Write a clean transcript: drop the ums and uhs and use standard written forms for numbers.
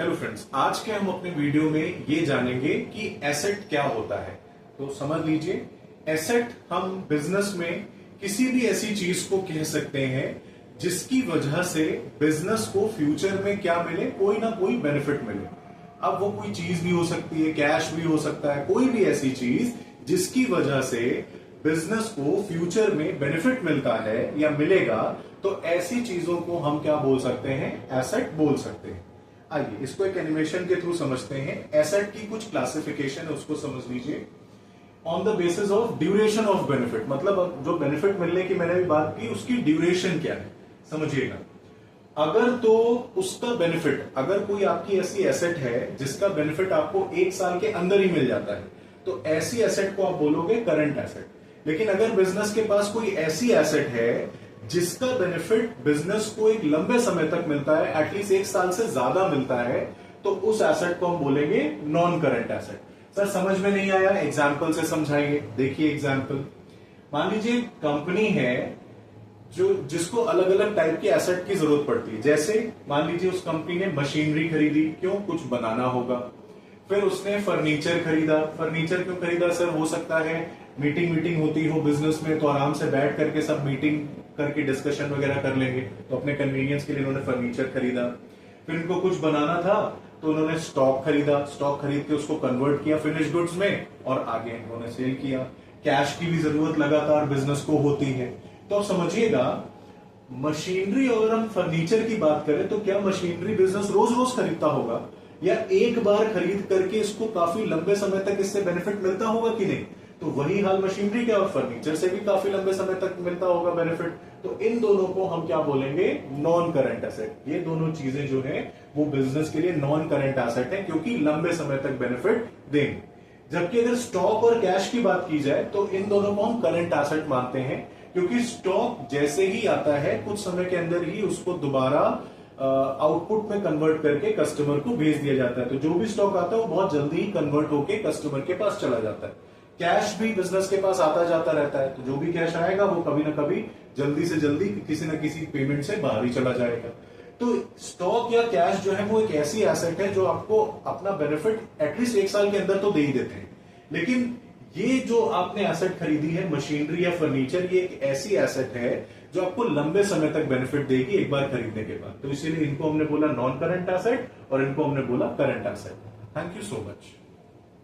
Hello friends, आज के हम अपने वीडियो में ये जानेंगे कि एसेट क्या होता है। तो समझ लीजिए, एसेट हम बिजनेस में किसी भी ऐसी चीज को कह सकते हैं जिसकी वजह से बिजनेस को फ्यूचर में क्या मिले, कोई ना कोई बेनिफिट मिले। अब वो कोई चीज भी हो सकती है, कैश भी हो सकता है, कोई भी ऐसी चीज जिसकी वजह से बिजनेस को फ्यूचर में बेनिफिट मिलता है या मिलेगा, तो ऐसी चीजों को हम क्या बोल सकते हैं, एसेट बोल सकते हैं। आइए इसको एक एनिमेशन के थ्रू समझते हैं। एसेट की कुछ क्लासिफिकेशन है, उसको समझ लीजिए। On the basis of duration of benefit, मतलब जो बेनिफिट मिलने की मैंने भी बात की, उसकी ड्यूरेशन क्या है समझिएगा। अगर तो उसका बेनिफिट, अगर कोई आपकी ऐसी एसेट है जिसका बेनिफिट आपको 1 साल के अंदर ही मिल जाता है, तो ऐसी एसेट को आप बोलोगे करंट एसेट। लेकिन अगर बिजनेस के पास कोई ऐसी एसेट है जिसका बेनिफिट बिजनेस को एक लंबे समय तक मिलता है, एटलीस्ट 1 साल से ज्यादा मिलता है, तो उस एसेट को हम बोलेंगे नॉन करंट एसेट। सर समझ में नहीं आया, एग्जाम्पल से समझाइए। देखिए एग्जाम्पल, मान लीजिए कंपनी है जिसको अलग अलग टाइप की एसेट की जरूरत पड़ती है। जैसे मान लीजिए उस कंपनी ने मशीनरी खरीदी, क्यों, कुछ बनाना होगा। फिर उसने फर्नीचर खरीदा। फर्नीचर क्यों खरीदा सर, हो सकता है मीटिंग होती हो बिजनेस में, तो आराम से बैठ करके सब मीटिंग करके डिस्कशन वगैरह कर लेंगे, तो अपने कन्वीनियंस के लिए उन्होंने फर्नीचर खरीदा। फिर उनको कुछ बनाना था तो उन्होंने स्टॉक खरीदा। स्टॉक खरीद के उसको कन्वर्ट किया फिनिश गुड्स में और आगे उन्होंने सेल किया। कैश की भी जरूरत लगातार बिजनेस को होती है। तो अब समझिएगा, मशीनरी, अगर हम फर्नीचर की बात करें तो क्या मशीनरी बिजनेस रोज रोज खरीदता होगा, या एक बार खरीद करके इसको काफी लंबे समय तक इससे बेनिफिट मिलता होगा कि नहीं। तो वही हाल मशीनरी का, और फर्नीचर से भी काफी लंबे समय तक मिलता होगा बेनिफिट। तो इन दोनों को हम क्या बोलेंगे, नॉन करंट एसेट। ये दोनों चीजें जो है वो बिजनेस के लिए नॉन करंट एसेट है, क्योंकि लंबे समय तक बेनिफिट देंगे। जबकि अगर स्टॉक और कैश की बात की जाए तो इन दोनों को हम करंट एसेट मानते हैं, क्योंकि स्टॉक जैसे ही आता है कुछ समय के अंदर ही उसको दोबारा आउटपुट में कन्वर्ट करके कस्टमर को भेज दिया जाता है। तो जो भी स्टॉक आता है वो बहुत जल्दी ही कन्वर्ट होके कस्टमर के पास चला जाता है। कैश भी बिजनेस के पास आता जाता रहता है, तो जो भी कैश आएगा वो कभी ना कभी जल्दी से जल्दी किसी न किसी पेमेंट से बाहर ही चला जाएगा। तो स्टॉक या कैश जो है वो एक ऐसी एसेट है जो आपको अपना बेनिफिट एटलीस्ट 1 साल के अंदर तो दे ही देते हैं। लेकिन ये जो आपने एसेट खरीदी है, मशीनरी या फर्नीचर, ये एक ऐसी एसेट है जो आपको लंबे समय तक बेनिफिट देगी एक बार खरीदने के बाद। तो इसीलिए इनको हमने बोला नॉन करंट एसेट और इनको हमने बोला current asset. Thank you so much.